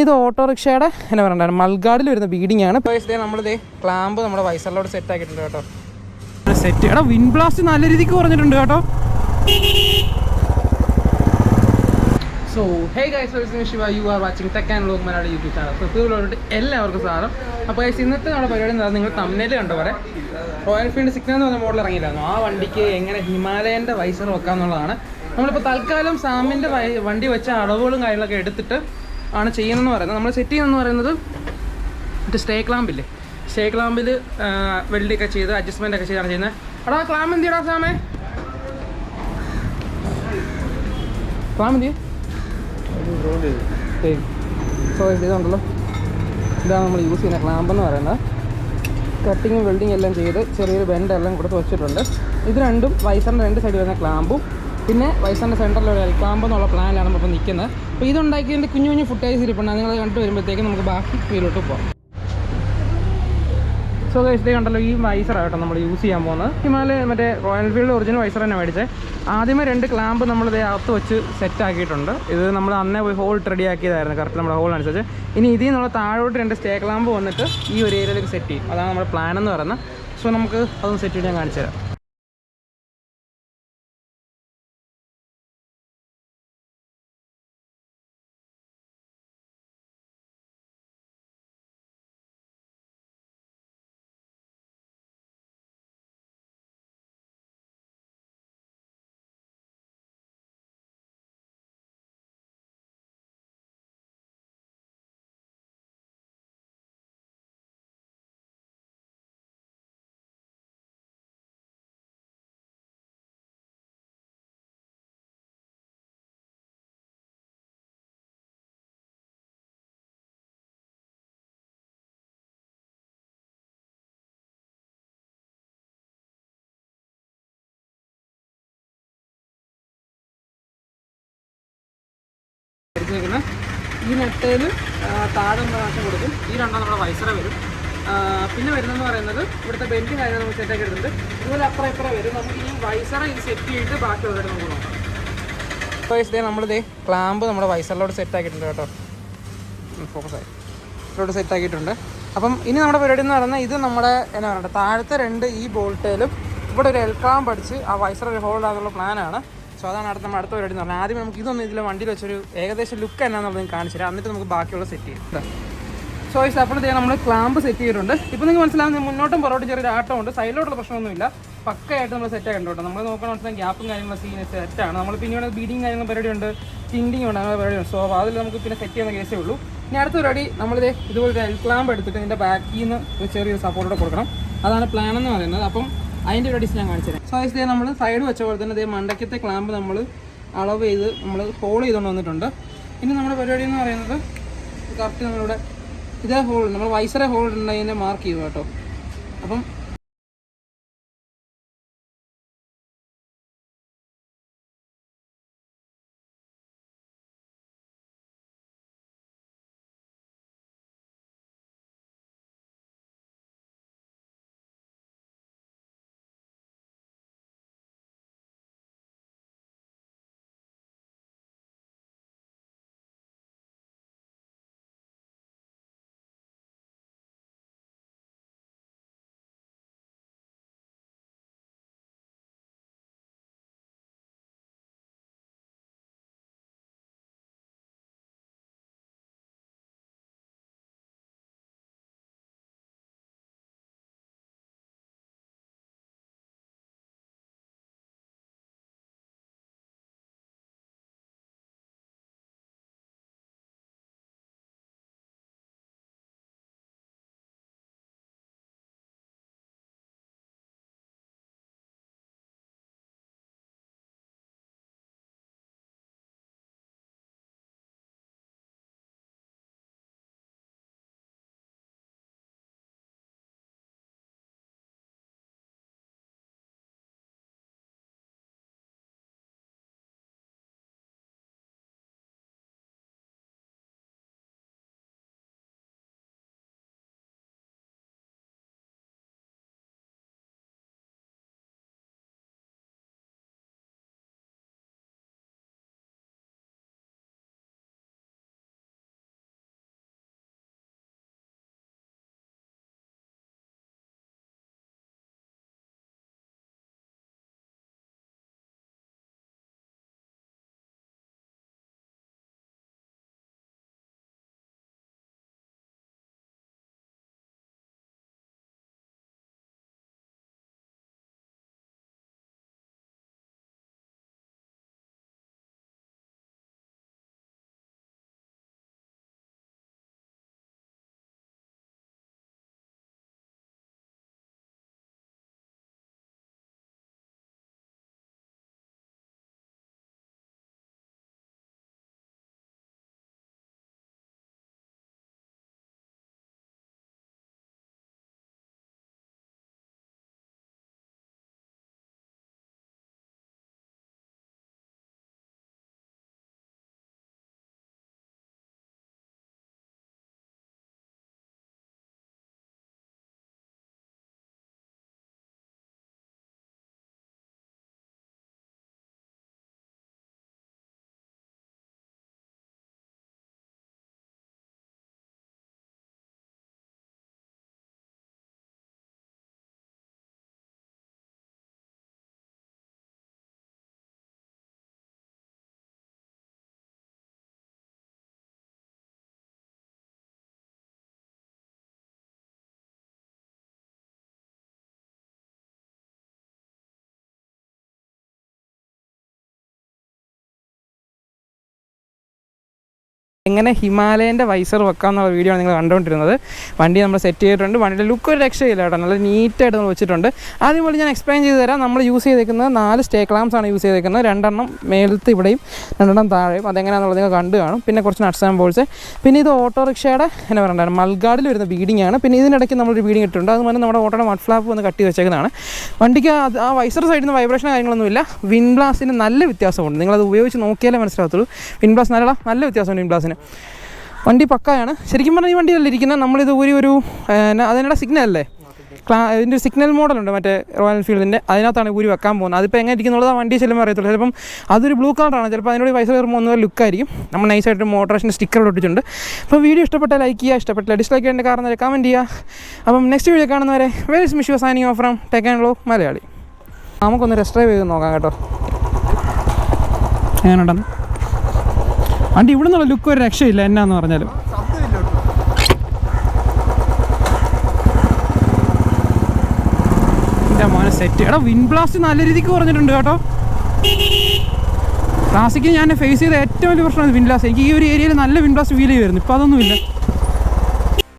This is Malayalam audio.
ഇത് ഓട്ടോറിക്ഷയുടെ എന്നാ പറയണ്ട മൽഗാഡിൽ വരുന്ന ബീഡിംഗ് ആണ്. നമ്മളിത് ക്ലാമ്പ് നമ്മുടെ വൈസറിലോട് സെറ്റ് ആക്കിയിട്ടുണ്ട് കേട്ടോ. സെറ്റ് എടാ വിൻ ബ്ലാസ്റ്റ് നല്ല രീതിക്ക് കുറഞ്ഞിട്ടുണ്ട് കേട്ടോ. So hey guys, welcome Shiva, you are watching tech and vlog Malayalam YouTube channel. സത്യത്തിലോട്ട് എല്ലാവർക്കും സാധനം. അപ്പോൾ ഗൈസ് ഇന്നത്തെ നമ്മുടെ പരിപാടി എന്താ, നിങ്ങൾ തമ്മിൽ കണ്ടോ പറയാം, റോയൽ എൻഫീൽഡ് സിഗ്നൽ എന്ന് പറഞ്ഞ മോഡൽ ഇറങ്ങിയില്ലായിരുന്നു. ആ വണ്ടിക്ക് എങ്ങനെ ഹിമാലയൻ്റെ വൈസർ വെക്കാമെന്നുള്ളതാണ്. നമ്മളിപ്പോൾ തൽക്കാലം സാമിൻ്റെ വണ്ടി വെച്ച അളവുകളും കാര്യങ്ങളൊക്കെ എടുത്തിട്ട് ആണ് ചെയ്യുന്നതെന്ന് പറയുന്നത്. നമ്മൾ സെറ്റ് ചെയ്യുന്നതെന്ന് പറയുന്നത് മറ്റേ സ്റ്റേ ക്ലാമ്പില്ലേ, സ്റ്റേ ക്ലാമ്പിൽ വെൽഡൊക്കെ ചെയ്ത് അഡ്ജസ്റ്റ്മെൻ്റ് ഒക്കെ ചെയ്താണ് ചെയ്യുന്നത്. എടാ ക്ലാമ്പ് എന്തിടാ സാമേ, ക്ലാമ്പ് എന്തി. സോ ഇതുണ്ടല്ലോ, ഇതാണ് നമ്മൾ യൂസ് ചെയ്യുന്ന ക്ലാമ്പ് എന്ന് പറയുന്നത്. കട്ടിങ്ങും വെൽഡിങ് എല്ലാം ചെയ്ത് ചെറിയൊരു ബെൻഡ് എല്ലാം കൊടുത്ത് വെച്ചിട്ടുണ്ട്. ഇത് രണ്ടും വൈസറിൻ്റെ രണ്ട് സൈഡ് വരുന്ന ക്ലാമ്പും പിന്നെ വൈസറിൻ്റെ സെൻറ്ററിലുള്ള എൽ ക്ലാമ്പ് എന്നുള്ള പ്ലാനിലാണ് നമ്മൾ നിൽക്കുന്നത്. അപ്പോൾ ഇതുണ്ടാക്കിയതിൻ്റെ കുഞ്ഞു കുഞ്ഞു ഫുട്ടേജ് ഇരിപ്പുണ്ട്. നിങ്ങൾ കണ്ടു വരുമ്പോഴത്തേക്കും നമുക്ക് ബാക്കി വീട്ടിലോട്ട് പോകാം. സോ ഗൈസ് കണ്ടല്ലോ, ഈ വൈസറായിട്ടോ നമ്മൾ യൂസ് ചെയ്യാൻ പോകുന്നത്. ഹിമാലയ മറ്റേ റോയൽ എൻഫീൽഡ് ഒറിജിനൽ വൈസർ തന്നെ മേടിച്ചത്. ആദ്യമേ രണ്ട് ക്ലാമ്പ് നമ്മളിത് അകത്ത് വെച്ച് സെറ്റ് ആക്കിയിട്ടുണ്ട്. ഇത് നമ്മൾ അന്നേ പോയി ഹോൾ റെഡി ആക്കിയതായിരുന്നു കറക്റ്റ് നമ്മുടെ ഹോൾ അനുസരിച്ച്. ഇനി ഇതിൽ നിന്നുള്ള താഴോട്ട് രണ്ട് സ്റ്റേ ക്ലാമ്പ് വന്നിട്ട് ഈ ഒരു ഏരിയയിലേക്ക് സെറ്റ് ചെയ്യും. അതാണ് നമ്മുടെ പ്ലാൻ എന്ന് പറയുന്നത്. സോ നമുക്ക് അതൊന്ന് സെറ്റ് ചെയ്ത് ഞാൻ കാണിച്ചു തരാം. ഈ നെട്ടയിൽ താഴെ പ്രാവശ്യം കൊടുക്കും. ഈ രണ്ടാം നമ്മുടെ വൈസറ വരും. പിന്നെ വരുന്നതെന്ന് പറയുന്നത് ഇവിടുത്തെ ബെൻഡ് കാര്യങ്ങൾ നമുക്ക് സെറ്റാക്കി എടുത്തിട്ടുണ്ട്. ഇതുപോലെ അപ്പുറം ഇപ്പുറം വരും. നമുക്ക് ഈ വൈസറ ഇത് സെറ്റ് ചെയ്തിട്ട് ബാക്കിയുള്ളവരുടെ നമുക്ക് നോക്കാം. ഇപ്പോൾ ഇതേ നമ്മളിതേ ക്ലാമ്പ് നമ്മുടെ വൈസറിലോട് സെറ്റാക്കിയിട്ടുണ്ട് കേട്ടോ. ഫോക്കസായി ഇതിലോട്ട് സെറ്റാക്കിയിട്ടുണ്ട്. അപ്പം ഇനി നമ്മുടെ പരിപാടി എന്ന് പറയുന്നത്, ഇത് നമ്മുടെ എന്നാ പറയുക, താഴത്തെ രണ്ട് ഈ ബോൾട്ടേലും ഇവിടെ ഒരു എൽ ക്ലാമ്പ് അടിച്ച് ആ വൈസർ ഒരു ഹോൾഡ് ആകാനുള്ള പ്ലാനാണ്. സോ അതാണ് നമ്മൾ അടുത്ത പരിപാടി എന്ന് പറഞ്ഞാൽ. ആദ്യം നമുക്ക് ഇതൊന്നും ഇതിൽ വണ്ടിയിൽ വെച്ചൊരു ഏകദേശം ലുക്ക് എന്നാന്നുള്ളത് നിങ്ങൾക്ക് കാണിച്ചു തരാം. എന്നിട്ട് നമുക്ക് ബാക്കിയുള്ള സെറ്റ് ചെയ്യും. സോ ഈ അപ്പോഴത്തേക്ക് നമ്മൾ ക്ലാമ്പ് സെറ്റ് ചെയ്തിട്ടുണ്ട്. ഇപ്പോൾ നിങ്ങൾക്ക് മനസ്സിലാവുന്ന മുന്നോട്ടും പുറകോട്ടും ചെറിയൊരു ആട്ടമുണ്ട്. സൈഡിലോട്ടുള്ള പ്രശ്നമൊന്നുമില്ല. പക്കയായിട്ട് നമ്മൾ സെറ്റ് ആക്കിയിട്ടുണ്ട്. നമ്മൾ നോക്കണം മനസ്സിലാക്കി ഗ്യാപ്പും കാര്യങ്ങളും സീൻ സെറ്റാണ്. നമ്മൾ പിന്നീട് ബീഡിങ് കാര്യങ്ങളും പരിപാടിയുണ്ട്, ടിൻഡിങ് ഉണ്ട്, അങ്ങനെ പരിപാടിയുണ്ട്. സോ അതിൽ നമുക്ക് പിന്നെ സെറ്റ് ചെയ്യുന്ന കേസേ ഉള്ളൂ. ഇനി അടുത്ത പരിപാടി നമ്മളിത് ഇതുപോലത്തെ എൽ ക്ലാമ്പ് എടുത്തിട്ട് ഇതിൻ്റെ ബാക്കിൽ നിന്ന് ഒരു ചെറിയൊരു സപ്പോർട്ടോടെ കൊടുക്കണം. അതാണ് പ്ലാൻ എന്ന് പറയുന്നത്. അപ്പം അതിൻ്റെ ഒരു ഡിസ് ഞാൻ കാണിച്ചു തരാം. സോ ഇതേ നമ്മൾ സൈഡ് വെച്ച പോലെ തന്നെ ഇതേ മണ്ടയ്ക്കത്തെ ക്ലാമ്പ് നമ്മൾ അളവ് ചെയ്ത് നമ്മൾ ഹോൾ ചെയ്തുകൊണ്ട് വന്നിട്ടുണ്ട്. ഇനി നമ്മുടെ പരിപാടി എന്ന് പറയുന്നത് കറക്റ്റ് നമ്മളിവിടെ ഇതേ ഹോൾ നമ്മൾ വൈസറെ ഹോൾ ഉണ്ടതിനെ മാർക്ക് ചെയ്തു കേട്ടോ. അപ്പം എങ്ങനെ ഹിമാലയൻ്റെ വൈസർ വെക്കാമെന്നുള്ള വീഡിയോ ആണ് നിങ്ങൾ കണ്ടുകൊണ്ടിരുന്നത്. വണ്ടി നമ്മൾ സെറ്റ് ചെയ്തിട്ടുണ്ട്. വണ്ടിയുടെ ലുക്ക് ഒരു രക്ഷയില്ല കേട്ടോ, നല്ല നീറ്റായിട്ട് നമ്മൾ വെച്ചിട്ടുണ്ട്. ആദ്യം പോലെ ഞാൻ എക്സ്പ്ലെയിൻ ചെയ്ത് തരാം. നമ്മൾ യൂസ് ചെയ്തേക്കുന്നത് 4 സ്റ്റേ ക്ലാംസ് ആണ് യൂസ് ചെയ്തേക്കുന്നത്. 2 മേലത്ത് ഇവിടെയും 2 താഴെയും. അതെങ്ങനെയാണെന്നുള്ളത് നിങ്ങൾ കണ്ടു കാണും. പിന്നെ കുറച്ച് നട്ട്സ് ആൻഡ് ബോൾസ്. പിന്നെ ഇത് ഓട്ടോറിക്ഷയുടെ എന്നാ പറയണ്ടാണ് മൾഗാർഡിൽ വരുന്ന ബീഡിംഗ് ആണ്. പിന്നെ ഇതിനിടയ്ക്ക് നമ്മളൊരു ബീഡിംഗ് ഇട്ടിട്ടുണ്ട്. അതുപോലെ നമ്മുടെ ഓട്ടോയുടെ മഡ് ഫ്ലാപ്പ് ഒന്ന് കട്ടി വെച്ചേക്കുന്നതാണ്. വണ്ടിക്ക് ആ വൈസർ സൈഡിൽ നിന്ന് വൈബ്രേഷൻ കാര്യങ്ങളൊന്നുമില്ല. വിൻ ബ്ലാസ്റ്റിന് നല്ല വ്യത്യാസമുണ്ട്. നിങ്ങളത് ഉപയോഗിച്ച് നോക്കിയാലേ മനസ്സിലാകത്തുള്ളൂ. വിൻ ബ്ലാസ്റ്റ് നല്ല വ്യത്യാസമുണ്ട് വിൻ ബ്ലാസ്റ്റിന്. വണ്ടി പക്കയാണ്. ശരിക്കും പറഞ്ഞാൽ ഈ വണ്ടിയല്ല ഇരിക്കുന്നത്. നമ്മളിത് ഒരു അതിനുള്ള സിഗ്നൽ അല്ലേ, ഇതിൻ്റെ ഒരു സിഗ്നൽ മോഡലുണ്ട് മറ്റേ റോയൽ എൻഫീൽഡിൻ്റെ, അതിനകത്താണ് ഊരി വെക്കാൻ പോകുന്നത്. അതിപ്പോൾ എങ്ങനെ ഇരിക്കുന്നുള്ളത് ആ വണ്ടി ചെല്ലുമ്പോൾ അറിയത്തുള്ളൂ. ചിലപ്പം അതൊരു ബ്ലൂ കളറാണ്, ചിലപ്പോൾ അതിനോട് പൈസ കയറുമ്പോൾ ഒന്നും ലുക്കായിരിക്കും. നമ്മൾ നൈസായിട്ട് മോട്ടറേഷൻ്റെ സ്റ്റിക്കർ ഒട്ടിച്ചിട്ടുണ്ട്. അപ്പോൾ വീഡിയോ ഇഷ്ടപ്പെട്ടാൽ ലൈക്ക് ചെയ്യുക, ഇഷ്ടപ്പെട്ടില്ല ഡിസ്ലൈക്ക് ചെയ്യേണ്ട കാരണം കമൻറ്റ് ചെയ്യുക. അപ്പം നെക്സ്റ്റ് വീഡിയോ കാണുന്നവരെ very is Mishu signing off from tech and vlog Malayali. നമുക്കൊന്ന് ടെസ്റ്റ് ഡ്രൈവ് ചെയ്ത് നോക്കാം കേട്ടോ എങ്ങനെയുണ്ടെന്ന്. വണ്ടി ഇവിടെ നിന്നുള്ള ലുക്ക് ഒരു രക്ഷയില്ല എന്നാന്ന് പറഞ്ഞാലും. എൻ്റെ മോനെ സെറ്റ്. എടാ വിൻ ബ്ലാസ്റ്റ് നല്ല രീതിക്ക് കുറഞ്ഞിട്ടുണ്ട് കേട്ടോ. ക്ലാസിക്ക് ഞാൻ ഫേസ് ചെയ്ത ഏറ്റവും വലിയ പ്രശ്നമാണ് വിൻ ബ്ലാസ്റ്റ്. എനിക്ക് ഈ ഒരു ഏരിയയിൽ നല്ല വിൻ ബ്ലാസ്റ്റ് ഫീൽ ചെയ്യുമായിരുന്നു. ഇപ്പോൾ അതൊന്നുമില്ല.